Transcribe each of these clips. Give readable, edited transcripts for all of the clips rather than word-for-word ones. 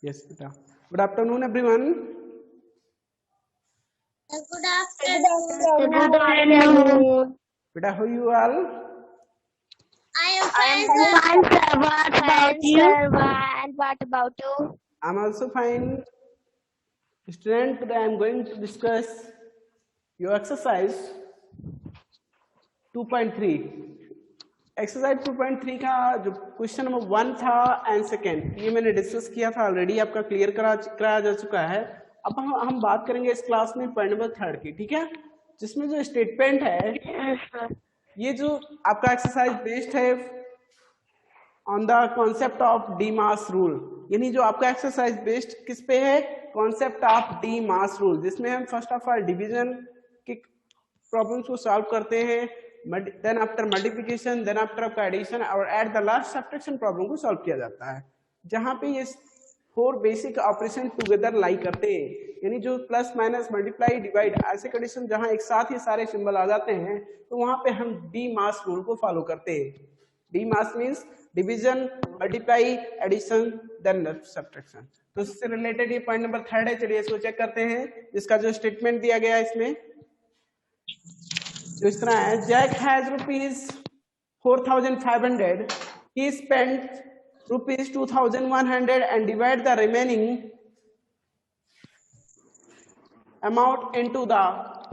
Yes, beta. Good afternoon, everyone. Good afternoon. Good afternoon. Beta, how you all? I am I am fine, sir. fine, sir. What about you? And what about you? I'm also fine. Student, today I'm going to discuss your exercise 2.3. Exercise 2.3 का जो question number 1 था and second, ये मैंने discuss किया था already, आपका clear कराया जा चुका है। अब हम बात करेंगे इस क्लास में पॉइंट नंबर 3 की, ठीक है, जिसमें जो स्टेटमेंट है ये जो आपका एक्सरसाइज बेस्ड है on the concept of DMAS rule, यानी जो आपका एक्सरसाइज बेस्ड किस पे है, concept of DMAS rule, जिसमें हम फर्स्ट ऑफ ऑल डिवीजन के प्रॉब्लम्स को सॉल्व करते हैं, then after multiplication, then after आपका एडिशन और at the last subtraction problem को सॉल्व किया जाता है, जहां पे ये 4 बेसिक ऑपरेशन टुगेदर लाई करते हैं, यानी जो प्लस माइनस मल्टीप्लाई डिवाइड ऐसे कंडीशन जहां एक साथ ही सारे सिंबल आ जाते हैं, तो वहां पे हम डी मास रूल को फॉलो करते हैं। DMAS means division, multiply, addition, then subtraction. तो इससे रिलेटेड ये पॉइंट नंबर 3 है, चलिए इसको चेक करते हैं, जिसका जो स्टेटमेंट दिया गया है इसमें जो इस तरह है, Jack has ₹4,500, he spent ₹2,100 and divide the remaining amount into the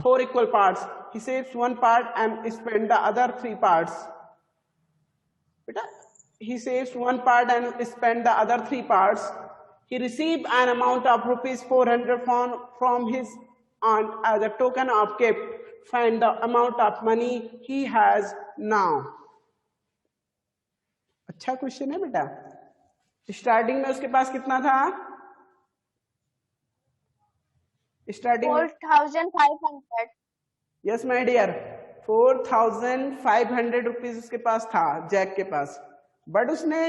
4 equal parts. He saves one part and spend the other 3 parts. He saves one part and spend the other 3 parts. He received an amount of ₹400 from his aunt as a token of gift. Find the amount of money he has now. अच्छा question है बेटा। Starting में उसके पास कितना था? Starting 4,500। Yes my dear, 4,500 rupees उसके पास था जैक के पास, बट उसने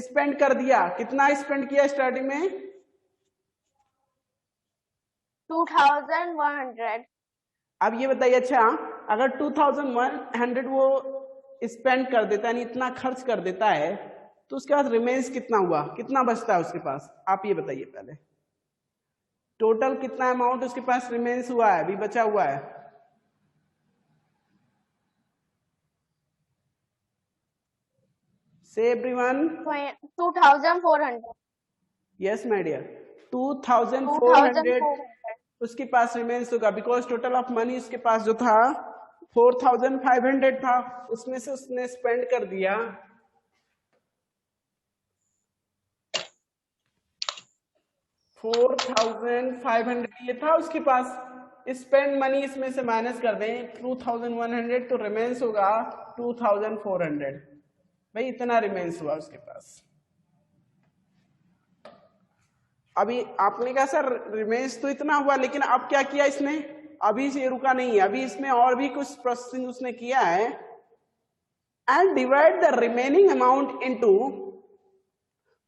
स्पेंड कर दिया, कितना स्पेंड किया स्टार्टिंग में? 2,100। अब ये बताइए, अच्छा अगर 2,100 वो स्पेंड कर देता है, इतना खर्च कर देता है, तो उसके बाद रिमेन्स कितना हुआ, कितना बचता है उसके पास, आप ये बताइए पहले। टोटल कितना अमाउंट उसके पास रिमेन्स हुआ है, अभी बचा हुआ है? से एवरीवन 2,400। यस माय डियर, 2,400 उसके पास रिमेन्स होगा, बिकॉज टोटल ऑफ मनी उसके पास जो था 4,500 था, उसमें से उसने स्पेंड कर दिया 4,500 ये था उसके पास, स्पेंड मनी इसमें से माइनस कर दें 2,100, तो रिमेन्स होगा 2,400। भाई इतना रिमेन्स हुआ उसके पास। अभी आपने कहा सर रिमेन्स तो इतना हुआ, लेकिन अब क्या किया इसने, अभी से रुका नहीं है, अभी इसमें और भी कुछ प्रोसेसिंग उसने किया है, and divide the remaining amount into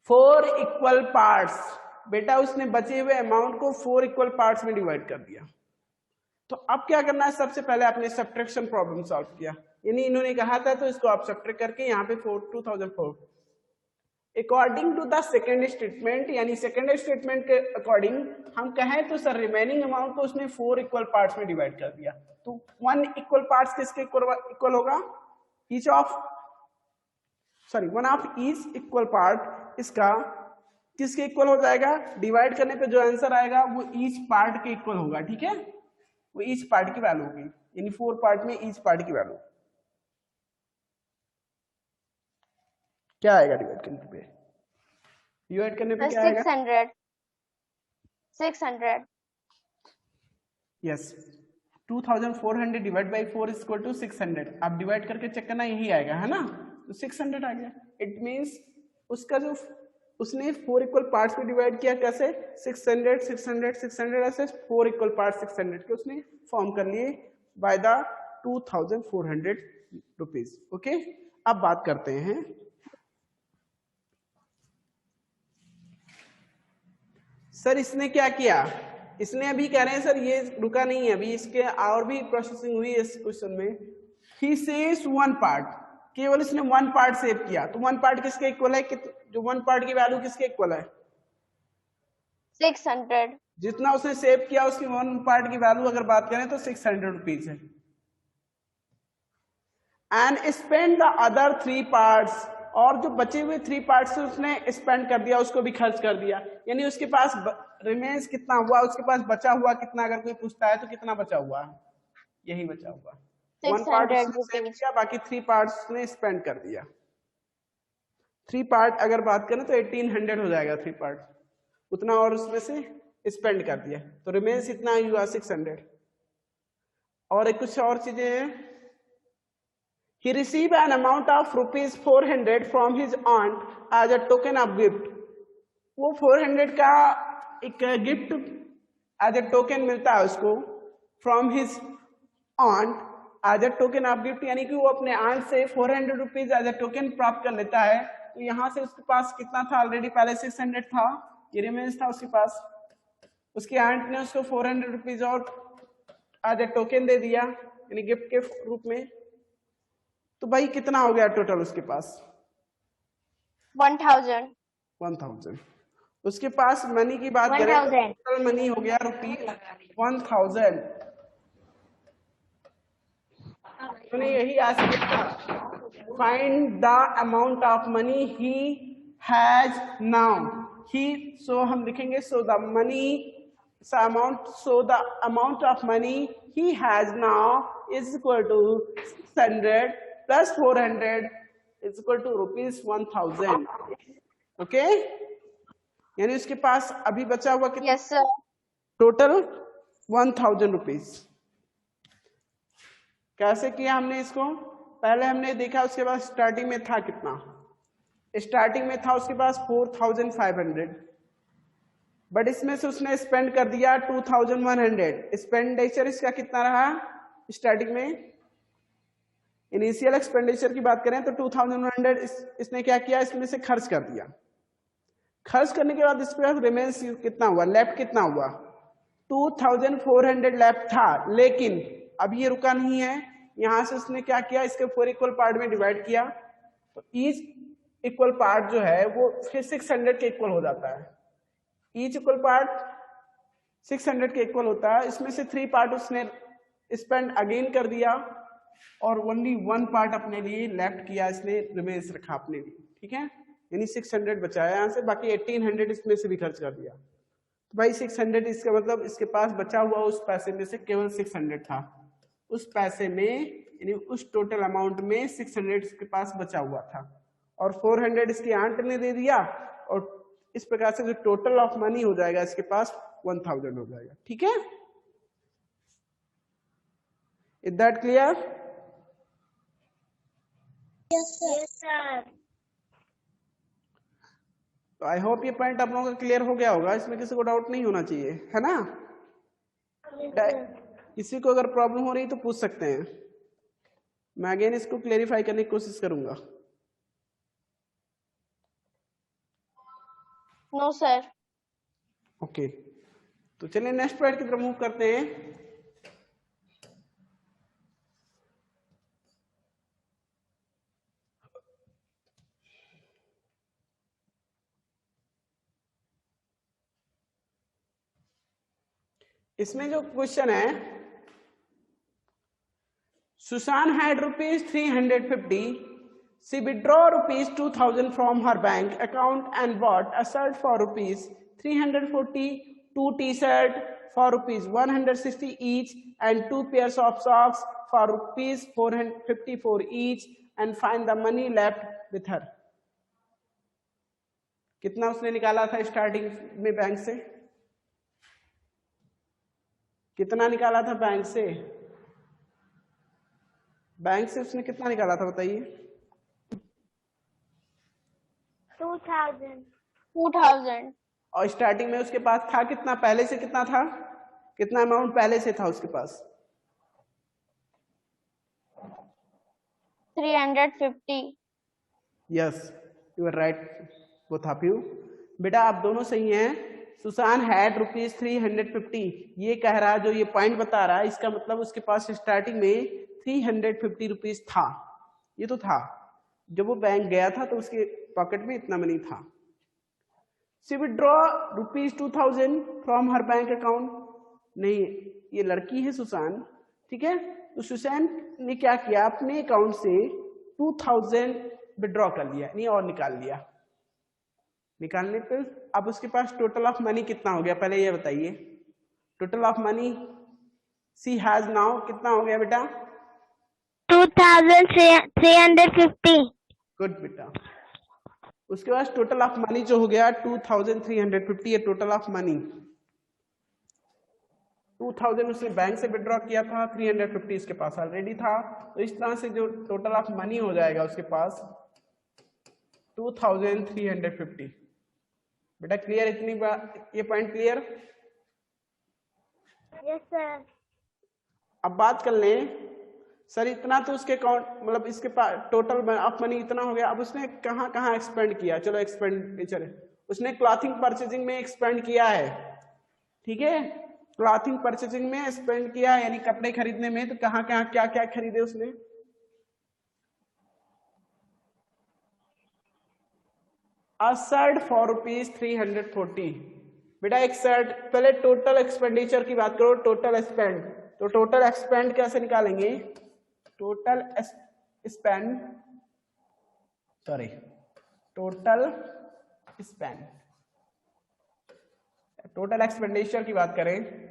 4 equal parts. बेटा उसने बचे हुए अमाउंट को 4 इक्वल पार्ट्स में डिवाइड कर दिया। तो अब क्या करना है, सबसे पहले आपने सब्ट्रैक्शन प्रॉब्लम सॉल्व किया, यानी इन्होंने कहा था तो इसको आप सब्ट्रैक्ट करके यहाँ पे 2,004 according to the second statement, यानी सेकेंड स्टेटमेंट के अकॉर्डिंग हम कहें तो सर रिमेनिंग अमाउंट को उसने 4 इक्वल पार्ट्स में डिवाइड कर दिया। तो 1 इक्वल पार्ट्स किसके इक्वल होगा, one of each equal part इसका किसके इक्वल हो जाएगा, डिवाइड करने पे जो आंसर आएगा वो ईच पार्ट के इक्वल होगा, ठीक है, वो ईच पार्ट की वैल्यू होगी, यानी 4 पार्ट में ईच पार्ट की वैल्यू क्या आएगा डिवाइड करने पे, डिवाइड करने पे क्या आएगा 600। Yes, 2,400 divide by 4 is equal to 600। आप डिवाइड करके चेक करना, यही आएगा, है ना, तो 600 आ गया। इट मींस उसका जो उसने 4 इक्वल पार्ट्स में डिवाइड किया, कैसे 600 600 600 ऐसे 4 इक्वल पार्ट 600 के उसने फॉर्म कर लिए बाय द 2,400 रुपीज। ओके, अब बात करते हैं सर इसने क्या किया, इसने अभी कह रहे हैं सर ये रुका नहीं है, अभी इसके और भी प्रोसेसिंग हुई है इस क्वेश्चन में। ही सेव्स 1 पार्ट, केवल इसने 1 पार्ट सेव किया, तो 1 पार्ट किसके इक्वल है, जो 1 पार्ट की वैल्यू किसके इक्वल है? 600. जितना उसने सेव किया उसकी 1 पार्ट की वैल्यू अगर बात करें तो 600 रुपीज है। And spend the other 3 parts, और जो बचे हुए 3 पार्ट्स उसने स्पेंड कर दिया, उसको भी खर्च कर दिया, यानी उसके पास रिमेन्स कितना हुआ, उसके पास बचा हुआ कितना, अगर कोई पूछता है तो कितना बचा हुआ है? यही बचा हुआ 1 पार्ट उसने सेव किया, बाकी 3 पार्ट्स उसने स्पेंड कर दिया। 3 पार्ट अगर बात करें तो 1800 हो जाएगा 3 पार्ट, उतना और उसमें से स्पेंड कर दिया, तो रिमेन्स इतना हुआ 600। और एक कुछ और चीजें हैं। He received an amount of rupees 400 from his aunt as a token of gift. वो 400 का एक गिफ्ट एज ए टोकन मिलता है उसको from his aunt as a token of gift, यानी कि वो अपने आंट से 400 रुपीज एज ए टोकन प्राप्त कर लेता है। तो यहाँ से उसके पास कितना था? ऑलरेडी पहले 600 था, ये रिमेन्स था उसके पास। उसकी आंट ने उसको 400 रुपीज और एज ए टोकन दे दिया, यानी गिफ्ट के रूप में। तो भाई कितना हो गया टोटल उसके पास? 1000. 1000। उसके पास मनी की बात करें तो टोटल मनी हो गया ₹1000। तो यही आंसर था, find the amount of money he has now. He, so हम लिखेंगे so the money so the amount of money he has now is equal to 600 plus 400 is equal to ₹1000। Okay, यानी उसके पास अभी बचा हुआ कितना? Yes sir. Total 1000 rupees. कैसे किया हमने इसको? पहले हमने देखा उसके पास स्टार्टिंग में था कितना? स्टार्टिंग में था उसके पास 4500, बट इसमें से उसने स्पेंड कर दिया 2100। एक्सपेंडिचर इसका कितना रहा स्टार्टिंग में? इनिशियल एक्सपेंडिचर की बात करें तो 2100 इसने क्या किया? इसमें से खर्च कर दिया। खर्च करने के बाद इसके पास रिमेन्स कितना हुआ? लेफ्ट कितना हुआ? 2400 लेफ्ट था, लेकिन अब ये रुका नहीं है। यहां से उसने क्या किया? इसके 4 इक्वल पार्ट में डिवाइड किया, तो ईच इक्वल पार्ट जो है वो फिर 600 के इक्वल हो जाता है। ईच इक्वल पार्ट 600 के इक्वल होता है। इसमें से 3 पार्ट उसने स्पेंड अगेन कर दिया और ओनली 1 पार्ट अपने लिए लेफ्ट किया, इसने रिमेन्स रखा अपने लिए। ठीक है, यानी 600 बचाया यहाँ से, बाकी 1800 इसमें से भी खर्च कर दिया। तो भाई 600, इसका मतलब इसके पास बचा हुआ उस पैसे में से केवल 600 था। उस पैसे में यानी उस टोटल अमाउंट में 600 इसके पास बचा हुआ था, और 400 इसकी आंट ने दे दिया, और इस प्रकार से जो टोटल ऑफ मनी हो जाएगा इसके पास 1000 हो जाएगा। ठीक है, is that clear? Yes sir. तो आई होप ये पॉइंट आप लोगों का क्लियर हो गया होगा, इसमें किसी को डाउट नहीं होना चाहिए, है ना? किसी को अगर प्रॉब्लम हो रही तो पूछ सकते हैं, मैं अगेन इसको क्लेरिफाई करने की कोशिश करूंगा। No sir. ओके, तो चलिए नेक्स्ट पॉइंट की तरफ मूव करते हैं। इसमें जो क्वेश्चन है, Sushan had ₹350, she withdraw ₹2000 from her bank account and bought a shirt for ₹340, 2 t-shirt for ₹160 each, and 2 pairs of socks for ₹454 each, and find the money left with her। कितना उसने निकाला था स्टार्टिंग में बैंक से? कितना निकाला था बैंक से? बैंक से उसने कितना निकाला था बताइए? 2000. और स्टार्टिंग में उसके पास था कितना? पहले से कितना था? कितना अमाउंट पहले से था उसके पास? 350. Yes, you are right both of you. बेटा आप दोनों सही हैं। सुशान हैड ₹350, ये कह रहा है, जो ये पॉइंट बता रहा है, इसका मतलब उसके पास स्टार्टिंग में 350 रुपीज था। ये तो था, जब वो बैंक गया था तो उसके पॉकेट में इतना मनी था। She withdraw ₹2000 from her bank account. नहीं, ये लड़की है सुशांत, ठीक है। तो सुशांत ने क्या किया, अपने अकाउंट से 2000 विथड्रॉ कर लिया, नहीं और निकाल लिया। निकालने पे अब उसके पास टोटल ऑफ मनी कितना हो गया, पहले ये बताइए। Total of money she has now कितना हो गया बेटा? 2350. गुड बेटा। उसके बाद टोटल ऑफ मनी जो हो गया 2350, ये टोटल ऑफ मनी। 2000 उसने बैंक से विड्रॉ किया था, 350 इसके पास ऑलरेडी था। तो इस तरह से जो टोटल ऑफ मनी हो जाएगा उसके पास 2350। बेटा क्लियर, इतनी बात, ये पॉइंट क्लियर? Yes sir. अब बात कर लें, सर इतना तो उसके अकाउंट मतलब इसके पास टोटल ऑफ मनी इतना हो गया। अब उसने कहाँ कहाँ एक्सपेंड किया, चलो एक्सपेंडिचर, उसने क्लॉथिंग परचेजिंग में एक्सपेंड किया है, ठीक है। क्लॉथिंग परचेजिंग में स्पेंड किया है, यानी कपड़े खरीदने में। तो कहाँ कहाँ क्या क्या खरीदे उसने? अ शर्ट फॉर ₹340। बेटा एक शर्ट, पहले टोटल एक्सपेंडिचर की बात करो, टोटल स्पेंड। तो टोटल एक्सपेंड कैसे निकालेंगे? Total spend, sorry total spend, total expenditure की बात करें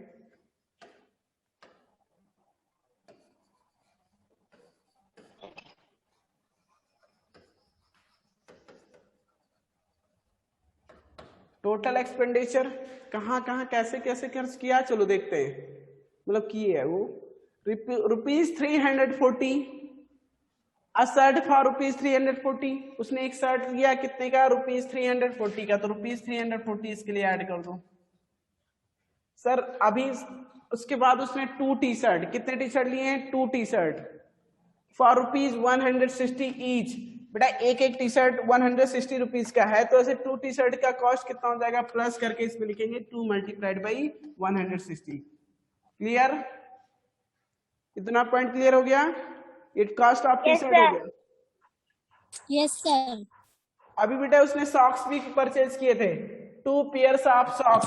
टोटल एक्सपेंडिचर कहाँ कहाँ कैसे कैसे खर्च किया, चलो देखते हैं। मतलब की है वो ₹340, अ शर्ट फॉर ₹340। उसने एक शर्ट लिया कितने का, ₹340 का। तो ₹340 इसके लिए ऐड कर दो सर। अभी उसके बाद उसने 2 टी शर्ट, कितने टी शर्ट लिए हैं? 2 टी शर्ट फॉर ₹160 ईच। बेटा एक एक टी शर्ट 160 रुपीज का है, तो ऐसे 2 टी शर्ट का कॉस्ट कितना हो जाएगा, प्लस करके इसमें लिखेंगे 2 मल्टीप्लाइड बाई 160। क्लियर? इतना पॉइंट क्लियर हो गया? ये कॉस्ट ऑफ टी शर्ट हो गया। Yes sir. अभी बेटा उसने सॉक्स भी परचेज किए थे, 2 पेयर्स ऑफ सॉक्स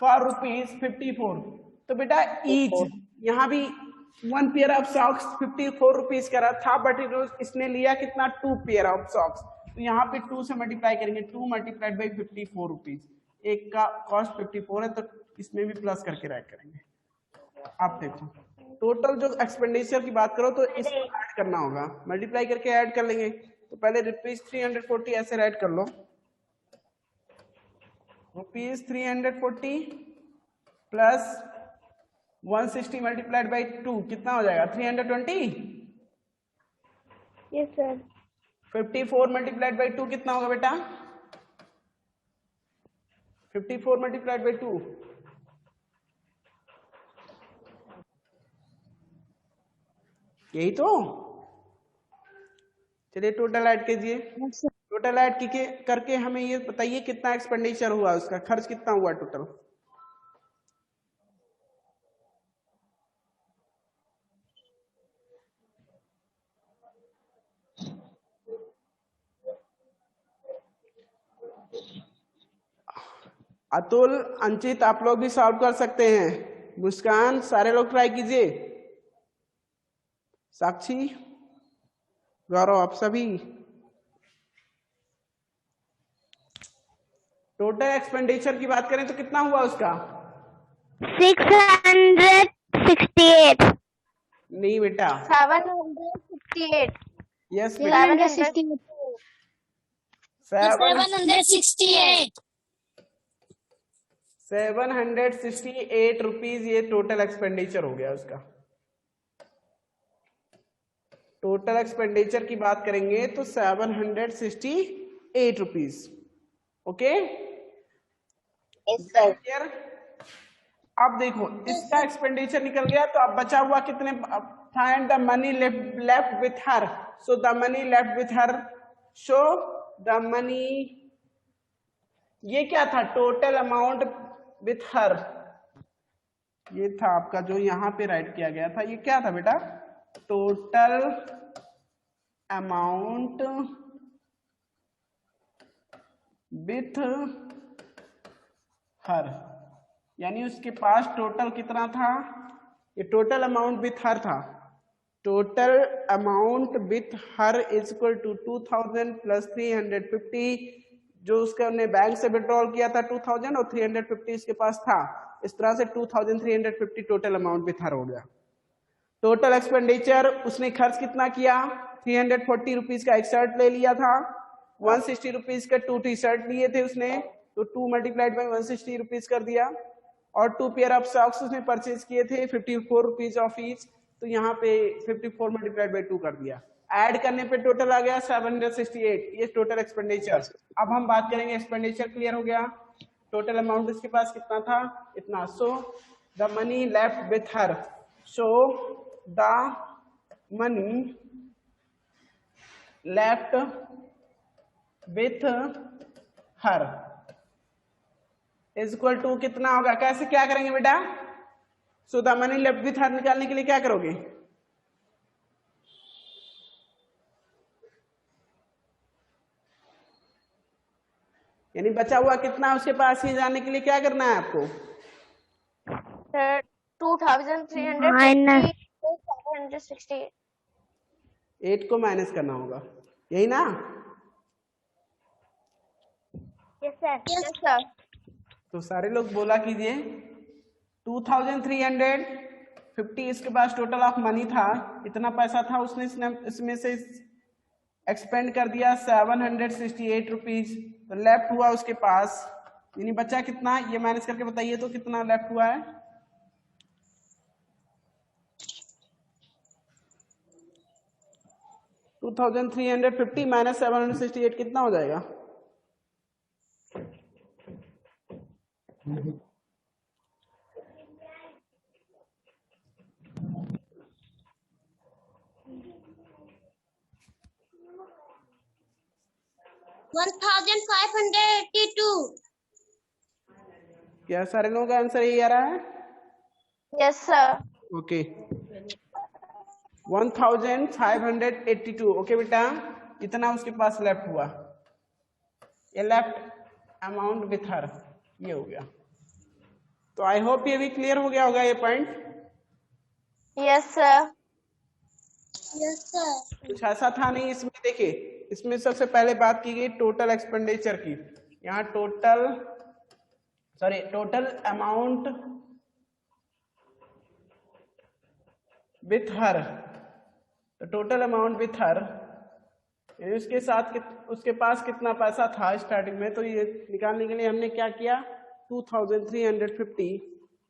फॉर ₹54। तो बेटा ईच, यहाँ भी 1 पेयर ऑफ सॉक्स 54 रुपीज का रहा था, बट इसने लिया कितना, 2 पेयर ऑफ सॉक्स। तो यहाँ पे 2 से मल्टीप्लाई करेंगे, 2 मल्टीप्लाइड बाई 54 रुपीज। एक का कॉस्ट 54 है, तो इसमें भी प्लस करके रैक करेंगे। आप देखो टोटल जो एक्सपेंडिचर की बात करो तो इसको ऐड करना होगा, मल्टीप्लाई करके ऐड कर लेंगे। तो पहले ₹340 ऐसे ऐड कर लो, ₹340 प्लस 160 मल्टीप्लाइड बाई 2 कितना हो जाएगा, 320। Yes sir. 54 मल्टीप्लाइड बाई 2 कितना होगा बेटा, 54 मल्टीप्लाइड बाई 2 यही तो। चलिए टोटल ऐड कीजिए। टोटल ऐड करके हमें ये बताइए कितना एक्सपेंडिचर हुआ, उसका खर्च कितना हुआ टोटल। अतुल, अंचित आप लोग भी सॉल्व कर सकते हैं। मुस्कान, सारे लोग ट्राई कीजिए। साक्षी, गौरव, आप सभी। टोटल एक्सपेंडिचर की बात करें तो कितना हुआ उसका, 668. नहीं बेटा, 768. यस 768. 768 रुपीज ये टोटल एक्सपेंडिचर हो गया उसका। टोटल एक्सपेंडिचर की बात करेंगे तो 768 रुपीज। Okay clear? अब देखो इसका एक्सपेंडिचर निकल गया, तो अब बचा हुआ कितने, find the money left with her. So the money left with her, show the money, ये क्या था, टोटल अमाउंट विथ हर, ये था आपका जो यहां पे राइट किया गया था। ये क्या था बेटा, टोटल अमाउंट विथ हर, यानी उसके पास टोटल कितना था, ये टोटल अमाउंट विथ हर था। Total amount with her is equal to 2000 plus 350, जो उसका ने बैंक से विड्रॉल किया था 2000 और 350 इसके पास था। इस तरह से 2350 टोटल अमाउंट विथ हर हो गया। टोटल एक्सपेंडिचर उसने खर्च कितना किया, 340 रुपीज का एक शर्ट ले लिया था, 160 रुपीज का 2 टी शर्ट लिए थे उसने, तो 2 मल्टीप्लाइड बाई 160 रुपीज कर दिया। और 2 पेयर ऑफ सॉक्स उसने परचेज किए थे 54 रुपीज ऑफ ईच, तो यहाँ पे 54 मल्टीप्लाइड बाई 2 कर दिया। ऐड करने पे टोटल आ गया 768, ये टोटल एक्सपेंडिचर। अब हम बात करेंगे, एक्सपेंडिचर क्लियर हो गया, टोटल अमाउंट इसके पास कितना था, इतना। So the money left with her, so the money left with her is equal to कितना होगा, कैसे क्या करेंगे बेटा, so the money left with her निकालने के लिए क्या करोगे, यानी बचा हुआ कितना उसके पास, ये जानने के लिए क्या करना है आपको, minus 2368. 8 को माइनस करना होगा, यही ना। Yes sir. Yes sir. तो सारे लोग बोला कीजिए, 2350 इसके पास टोटल ऑफ मनी था, इतना पैसा था, उसने इसमें से एक्सपेंड कर दिया 768 रुपीज, तो लेफ्ट हुआ उसके पास, यानी बचा कितना, ये माइनस करके बताइए तो कितना लेफ्ट हुआ है, $2350 माइनस 768 कितना हो जाएगा, $1582। क्या सारे लोगों का आंसर यही आ रहा है, Yes sir. ओके 1582, ओके बेटा, इतना उसके पास लेफ्ट हुआ, ये लेफ्ट अमाउंट विथ हर, ये हो गया। तो आई होप ये भी क्लियर हो गया होगा ये point. Yes sir. Yes sir। कुछ ऐसा था नहीं इसमें, देखिए इसमें सबसे पहले बात की गई टोटल एक्सपेंडिचर की, यहाँ टोटल अमाउंट विथ हर, तो टोटल अमाउंट विथ हर उसके साथ उसके पास कितना पैसा था स्टार्टिंग में, तो ये निकालने के लिए हमने क्या किया, 2350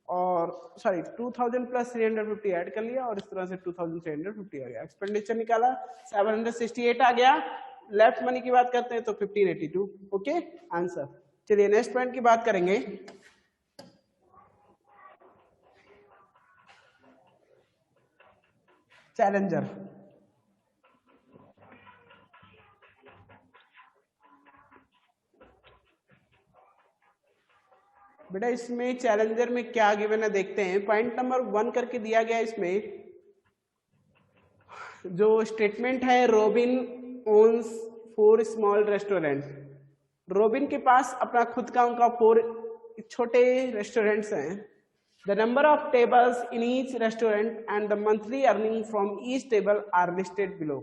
और 2000 प्लस 350 ऐड कर लिया और इस तरह से 2350 आ गया, एक्सपेंडिचर निकाला 768 आ गया। लेफ्ट मनी की बात करते हैं तो 1582, ओके आंसर। चलिए नेक्स्ट पॉइंट की बात करेंगे, चैलेंजर। बेटा इसमें चैलेंजर में क्या गिवन है देखते हैं, पॉइंट नंबर 1 करके दिया गया, इसमें जो स्टेटमेंट है, Robin owns 4 small restaurant, Robin के पास अपना खुद का उनका 4 छोटे रेस्टोरेंट्स हैं, the number of tables in each restaurant and the monthly earning from each table are listed below.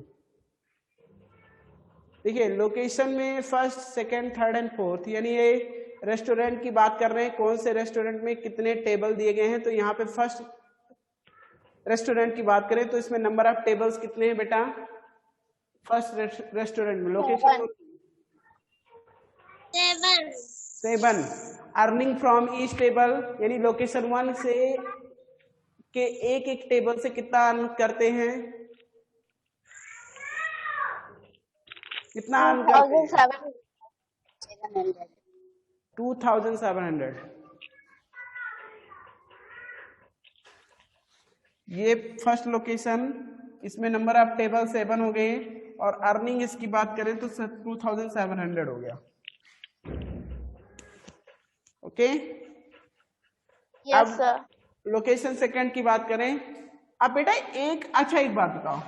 देखिए लोकेशन में first, second, third and fourth, यानी ये रेस्टोरेंट की बात कर रहे हैं, कौन से रेस्टोरेंट में कितने टेबल दिए गए हैं, तो यहाँ पे फर्स्ट रेस्टोरेंट की बात करें तो इसमें नंबर ऑफ टेबल्स कितने हैं बेटा, फर्स्ट रेस्टोरेंट में location 7, earning from each table, यानी लोकेशन 1 से के एक एक टेबल से कितना अर्न करते हैं, कितना अर्न करते हैं, 2700। ये फर्स्ट लोकेशन, इसमें नंबर ऑफ टेबल 7 हो गए और अर्निंग इसकी बात करें तो 2700 हो गया, okay. Yes sir. Location second की बात करें, अब बेटा एक बात बताओ,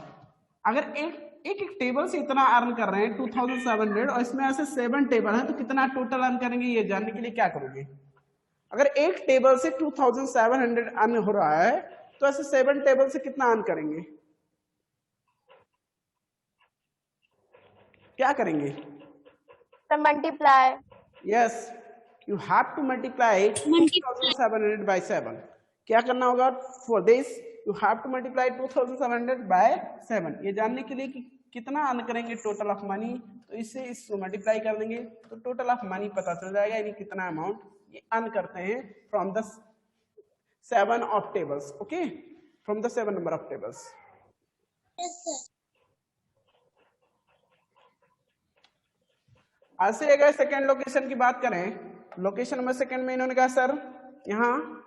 अगर एक एक एक टेबल से इतना अर्न कर रहे हैं 2700 और इसमें ऐसे 7 टेबल हैं, तो कितना टोटल अर्न करेंगे ये जानने के लिए क्या करोगे? अगर एक टेबल से 2700 अर्न हो रहा है तो ऐसे 7 टेबल से कितना अर्न करेंगे? क्या करेंगे? Multiply. Yes, you have to multiply 2700 by 7. क्या करना होगा? For this you have to multiply 2700 by 7. ये जानने के लिए कि कितना अर्न करेंगे टोटल ऑफ मनी, तो इससे इसको मल्टीप्लाई कर देंगे तो टोटल ऑफ मनी पता चल जाएगा, यानी कितना अमाउंट ये अर्न करते हैं from the 7 of tables. Okay, from the 7 number of tables. Yes, sir. आज से अगर सेकेंड लोकेशन की बात करें, लोकेशन नंबर सेकेंड में इन्होंने कहा सर यहाँ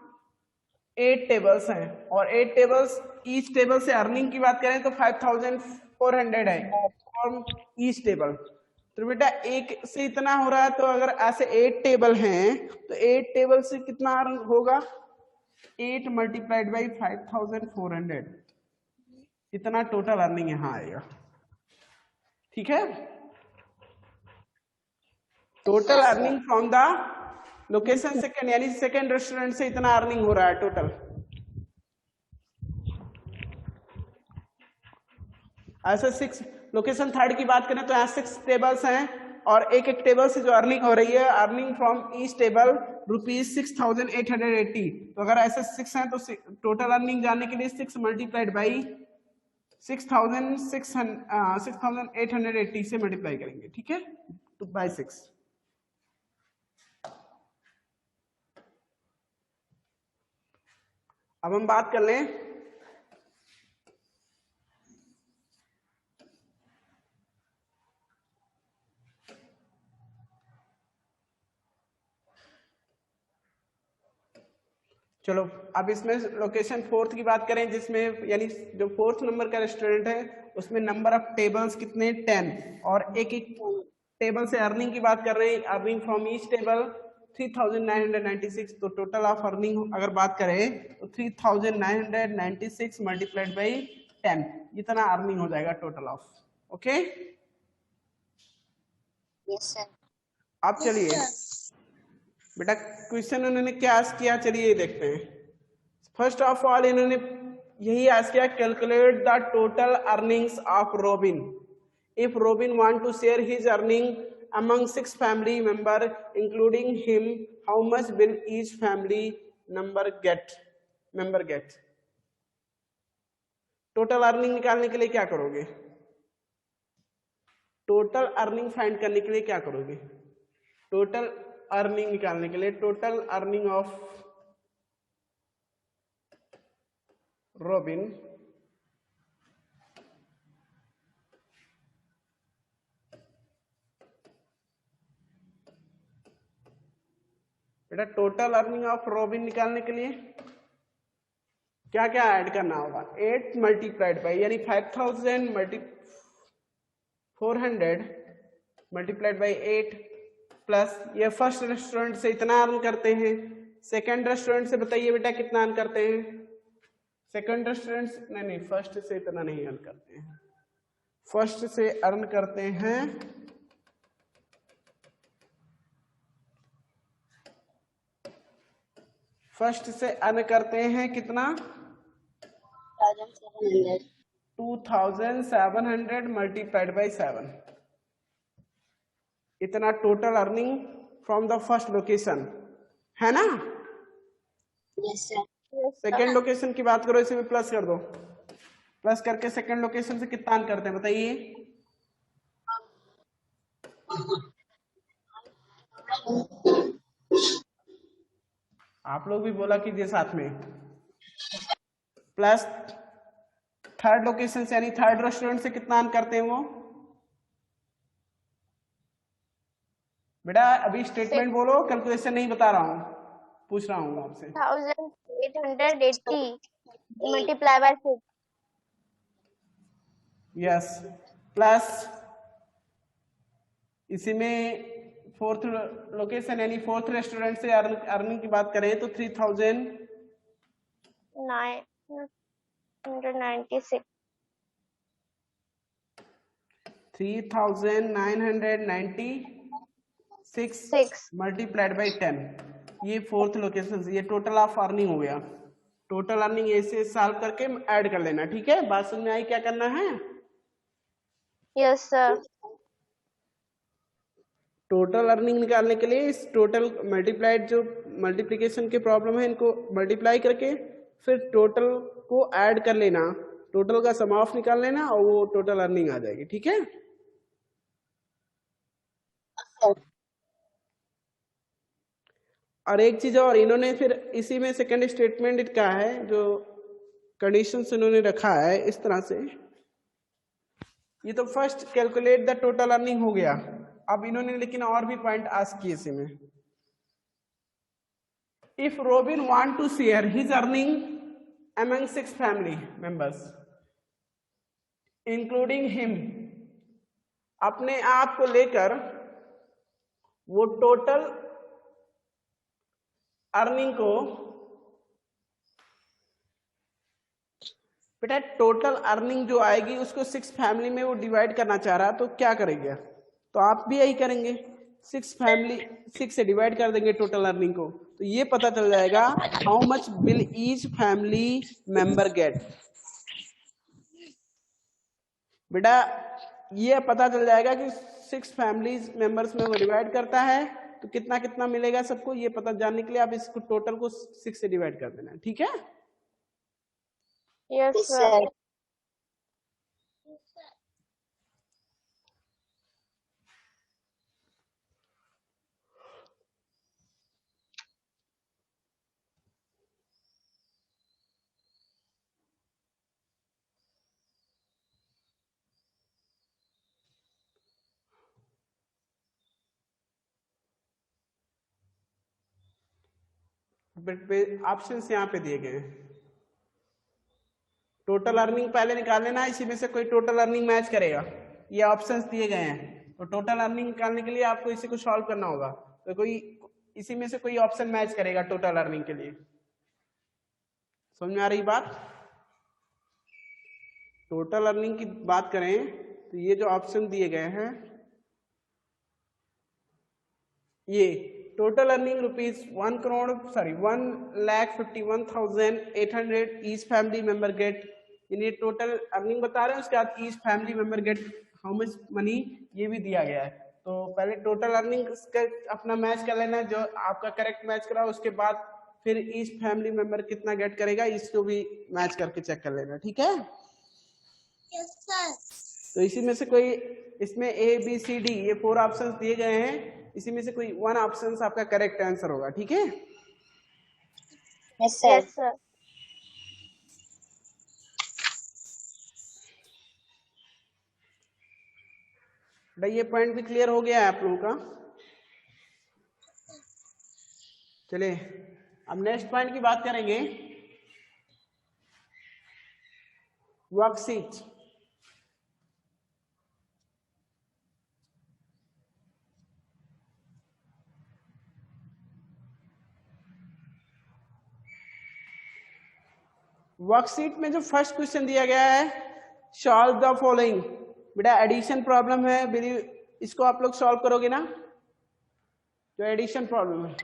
8 टेबल्स हैं और 8 टेबल्स, ईच टेबल से अर्निंग की बात करें तो 5400 है फ्रॉम ईच टेबल. तो बेटा एक से इतना हो रहा है, तो अगर ऐसे 8 टेबल हैं तो 8 टेबल से कितना अर्न होगा? 8 मल्टीप्लाइड बाई 5400, इतना टोटल अर्निंग यहाँ आएगा. ठीक है, total earning from the location second, यानी सेकेंड रेस्टोरेंट से इतना अर्निंग हो रहा है टोटल. ऐसे 6 लोकेशन थर्ड की बात करें तो यहाँ 6 टेबल्स हैं और एक एक टेबल से जो अर्निंग हो रही है, अर्निंग फ्रॉम ईच टेबल ₹6880. तो अगर ऐसे 6 हैं तो टोटल अर्निंग जानने के लिए 6 मल्टीप्लाइड बाई 6880 से मल्टीप्लाई करेंगे. ठीक है, तो बाई 6. अब हम बात कर लें चलो अब इसमें लोकेशन फोर्थ की बात करें, जिसमें यानी जो 4th नंबर का रेस्टोरेंट है उसमें नंबर ऑफ टेबल्स कितने? 10 और एक एक टेबल से अर्निंग की बात कर रहे हैं, अर्निंग फ्रॉम ईच टेबल 3996. तो टोटल ऑफ अर्निंग अगर बात करें तो 3996 मल्टीप्लाइड बाई 10, इतना अर्निंग हो जाएगा total of. Okay, Yes, sir. अब चलिए बेटा क्वेश्चन उन्होंने क्या आस्क किया, चलिए देखते हैं. फर्स्ट ऑफ ऑल इन्होंने यही आस्क किया, calculate the total earnings of Robin. If Robin want to share his earning among 6 family member including him, how much will each family member get? Total earning निकालने के लिए क्या करोगे? Total earning find करने के लिए क्या करोगे? टोटल अर्निंग निकालने के लिए टोटल अर्निंग ऑफ रोबिन बेटा टोटल अर्निंग ऑफ रोबिन निकालने के लिए क्या क्या ऐड करना होगा? 8 मल्टीप्लाइड बाई यानी 5400 मल्टीप्लाइड बाई 8 प्लस ये फर्स्ट रेस्टोरेंट से इतना अर्न करते हैं, सेकंड रेस्टोरेंट से बताइए बेटा कितना अर्न करते हैं? सेकंड रेस्टोरेंट नहीं, फर्स्ट से इतना नहीं अर्न करते हैं. फर्स्ट से अर्न करते हैं कितना? 2700 मल्टीप्लाइड बाई 7, इतना total earning from the first location है ना? Yes, sir. सेकेंड लोकेशन की बात करो, इसे भी प्लस कर दो. प्लस करके सेकेंड लोकेशन से कितना अर्न करते हैं बताइए? आप लोग भी बोला कीजिए साथ में. प्लस थर्ड लोकेशन से यानी थर्ड रेस्टोरेंट से कितना अर्न करते हैं वो? बेटा अभी स्टेटमेंट बोलो, कैलकुलेशन नहीं बता रहा हूँ, पूछ रहा हूँ आपसे. 1880 मल्टीप्लाई बाय 6. यस, प्लस इसी में फोर्थ लोकेशन यानी फोर्थ रेस्टोरेंट से अर्निंग की बात करें तो 3996 3996 मल्टीप्लाइड बाई 10, ये फोर्थ लोकेशन, ये टोटल ऑफ अर्निंग हो गया। टोटल अर्निंग ऐसे सॉल्व करके ऐड कर लेना, ठीक है? बात समझ में आई क्या करना है? Yes, sir. टोटल अर्निंग निकालने के लिए इस टोटल मल्टीप्लाइड जो मल्टीप्लिकेशन के प्रॉब्लम है इनको मल्टीप्लाई करके फिर टोटल को ऐड कर लेना, टोटल का सम ऑफ निकाल लेना और वो टोटल अर्निंग आ जाएगी, ठीक है? और एक चीज और, इन्होंने फिर इसी में सेकंड स्टेटमेंट का है जो कंडीशंस इन्होंने रखा है इस तरह से। ये तो first calculate the total earning हो गया। अब इन्होंने लेकिन और भी पॉइंट आस्क किए इसी में। If Robin want to share his earning among 6 family members including him, अपने आप को लेकर वो टोटल अर्निंग को, बेटा टोटल अर्निंग जो आएगी उसको 6 फैमिली में वो डिवाइड करना चाह रहा, तो क्या करेंगे? तो आप भी यही करेंगे, 6 से डिवाइड कर देंगे टोटल अर्निंग को, तो ये पता चल जाएगा how much will each family member get. बेटा ये पता चल जाएगा कि 6 फैमिली मेंबर्स में वो डिवाइड करता है तो कितना कितना मिलेगा सबको, ये पता जानने के लिए आप इसको टोटल को 6 से डिवाइड कर देना, ठीक है? Yes, sir. ऑप्शन यहाँ पे दिए गए हैं। टोटल अर्निंग पहले निकाल लेना, इसी में से कोई टोटल अर्निंग मैच करेगा, ये ऑप्शंस दिए गए हैं। तो टोटल अर्निंग निकालने के लिए आपको इसी को सॉल्व करना होगा, तो कोई इसी में से कोई ऑप्शन मैच करेगा टोटल अर्निंग के लिए। समझ में आ रही बात? टोटल अर्निंग की बात करें तो ये जो ऑप्शन दिए गए हैं, ये total earning ₹1,51,800 each family member get, यानी टोटल अर्निंग बता रहे हैं, उसके बाद each family member get how much money, ये भी दिया गया है। तो पहले टोटल अर्निंग का अपना मैच कर लेना, जो आपका करेक्ट मैच करा उसके बाद फिर ईच फैमिली मेंबर कितना गेट करेगा इसको भी मैच करके चेक कर लेना, ठीक है? Yes, sir. तो इसी में से कोई, इसमें A B C D ये 4 ऑप्शंस दिए गए हैं, इसी में से कोई 1 ऑप्शन आपका करेक्ट आंसर होगा, ठीक है? Yes, sir. Yes, sir. भाई ये पॉइंट भी क्लियर हो गया है आप लोगों का? चलिए अब नेक्स्ट पॉइंट की बात करेंगे, वर्कशीट। वर्कशीट में जो फर्स्ट क्वेश्चन दिया गया है, सॉल्व द फॉलोइंग, बेटा एडिशन प्रॉब्लम है, इसको आप लोग सॉल्व करोगे ना? जो एडिशन प्रॉब्लम है,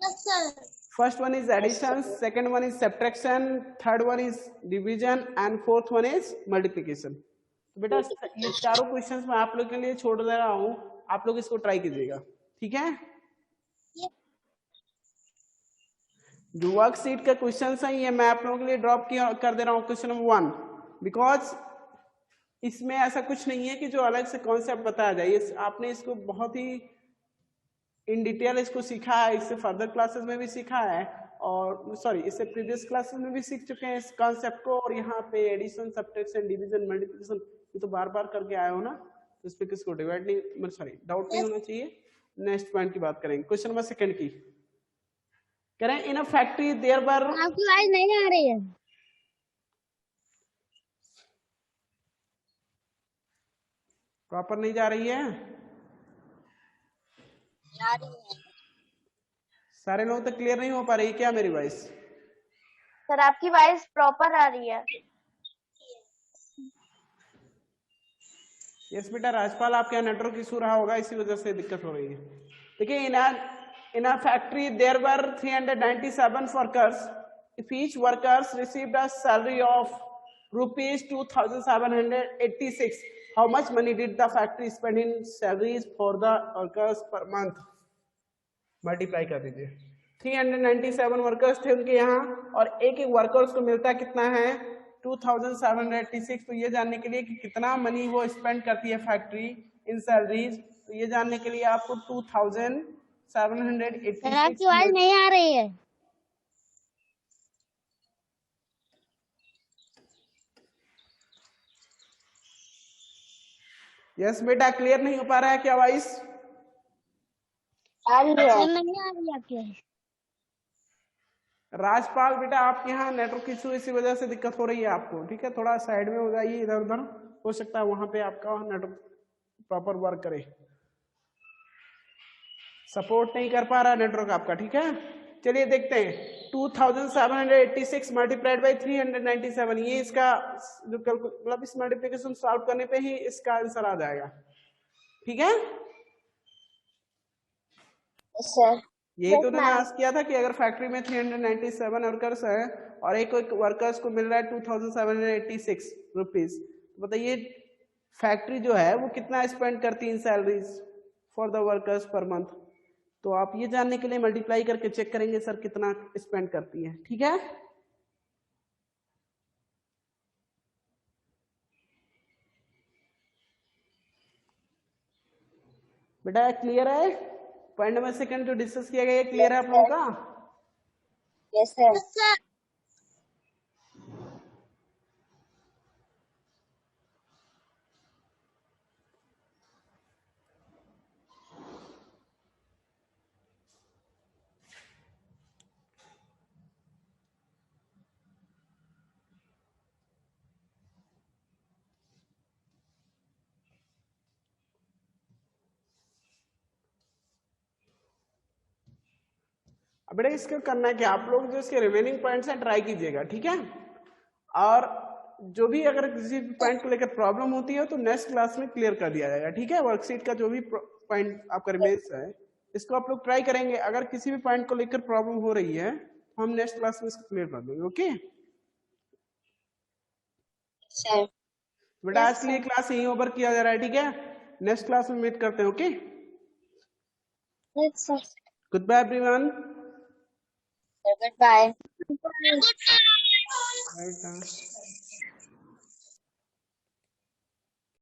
Yes, sir. First one is addition, second one is subtraction, third one is division and fourth one is multiplication. तो बेटा ये चारों क्वेश्चंस मैं आप लोग के लिए छोड़ दे रहा हूँ, आप लोग इसको ट्राई कीजिएगा, ठीक है? जो वर्कशीट का क्वेश्चन है ये मैं आप लोगों के लिए ड्रॉप कर दे रहा हूँ क्वेश्चन नंबर 1, बिकॉज इसमें ऐसा कुछ नहीं है कि जो अलग से कॉन्सेप्ट बताया जाए, आपने इसको बहुत ही इन डिटेल इसको सीखा है, इससे फर्दर क्लासेस में भी सीखा है, और सॉरी इससे प्रीवियस क्लासेस में भी सीख चुके हैं इस कॉन्सेप्ट को, और यहाँ पे एडिशन, सब्ट्रैक्शन, डिवीजन, मल्टीप्लिकेशन ये तो बार बार करके आए हो ना, तो इस पे किसको डिवाइड नहीं, सॉरी डाउट नहीं होना चाहिए। नेक्स्ट पॉइंट की बात करेंगे, क्वेश्चन नंबर 2 की करें। इन अ फैक्ट्री देयर वर, आपकी आवाज नहीं आ रही है। प्रॉपर नहीं जा रही है? आ रही है। सारे लोग तो क्लियर नहीं हो पा रही क्या मेरी वॉइस? सर आपकी वॉइस प्रॉपर आ रही है। यस बेटा राजपाल, आपके यहाँ नेटवर्क इशू रहा होगा, इसी वजह से दिक्कत हो रही है। देखिए इन a factory there were 397 workers. If each workers received a salary of rupees 2,786, how much money did the factory spend in salaries for the workers per month? Multiply कर दीजिए। 397 वर्कर्स थे उनके यहाँ और एक एक वर्कर्स को मिलता कितना है 2,786। तो ये जानने के लिए कि कितना मनी वो स्पेंड करती है फैक्ट्री इन सैलरीज, तो ये जानने के लिए आपको 2,786 आपकी आवाज नहीं आ रही है। यस बेटा, क्लियर नहीं हो पा रहा है क्या वॉइस? नहीं आ रही आपकी। राजपाल बेटा, आपके यहाँ नेटवर्क इशू इसी वजह से दिक्कत हो रही है आपको, ठीक है? थोड़ा साइड में हो जाइए, इधर उधर, हो सकता है वहां पे आपका नेटवर्क प्रॉपर वर्क करे। सपोर्ट नहीं कर पा रहा नेटवर्क आपका, ठीक है? चलिए देखते हैं 2,786 मल्टीप्लाइड बाई 397, ये इसका जो मतलब इस मल्टीप्लिकेशन सॉल्व करने पे ही इसका आंसर आ जाएगा, ठीक है? सर यही तो मैंने आस्क किया था कि अगर फैक्ट्री में 397 वर्कर्स है और एक वर्कर्स को मिल रहा है 2,786 रुपीज, तो बताइए फैक्ट्री जो है वो कितना स्पेंड करती है in salaries for the workers per month. तो आप ये जानने के लिए मल्टीप्लाई करके चेक करेंगे सर कितना स्पेंड करती है, ठीक है? बेटा क्लियर है? पॉइंट नंबर सेकंड जो डिस्कस किया गया क्लियर है आप लोगों का? Yes sir. अब बेटा इसको करना है कि आप लोग जो इसके रिमेनिंग पॉइंट्स हैं ट्राई कीजिएगा, ठीक है? और जो भी अगर किसी पॉइंट को लेकर प्रॉब्लम होती है तो नेक्स्ट क्लास में क्लियर कर दिया जाएगा, ठीक है? वर्कशीट का जो भी पॉइंट आपका रिमेन्स है इसको आप लोग ट्राई करेंगे। अगर किसी भी पॉइंट को लेकर प्रॉब्लम हो रही है तो हम नेक्स्ट क्लास में इसको क्लियर कर देंगे, ओके? सर बेटा आज के लिए क्लास यहीं ओवर किया जा रहा है, ठीक है? नेक्स्ट क्लास में मीट करते हैं, okay? Good bye everyone. Good bye. Right,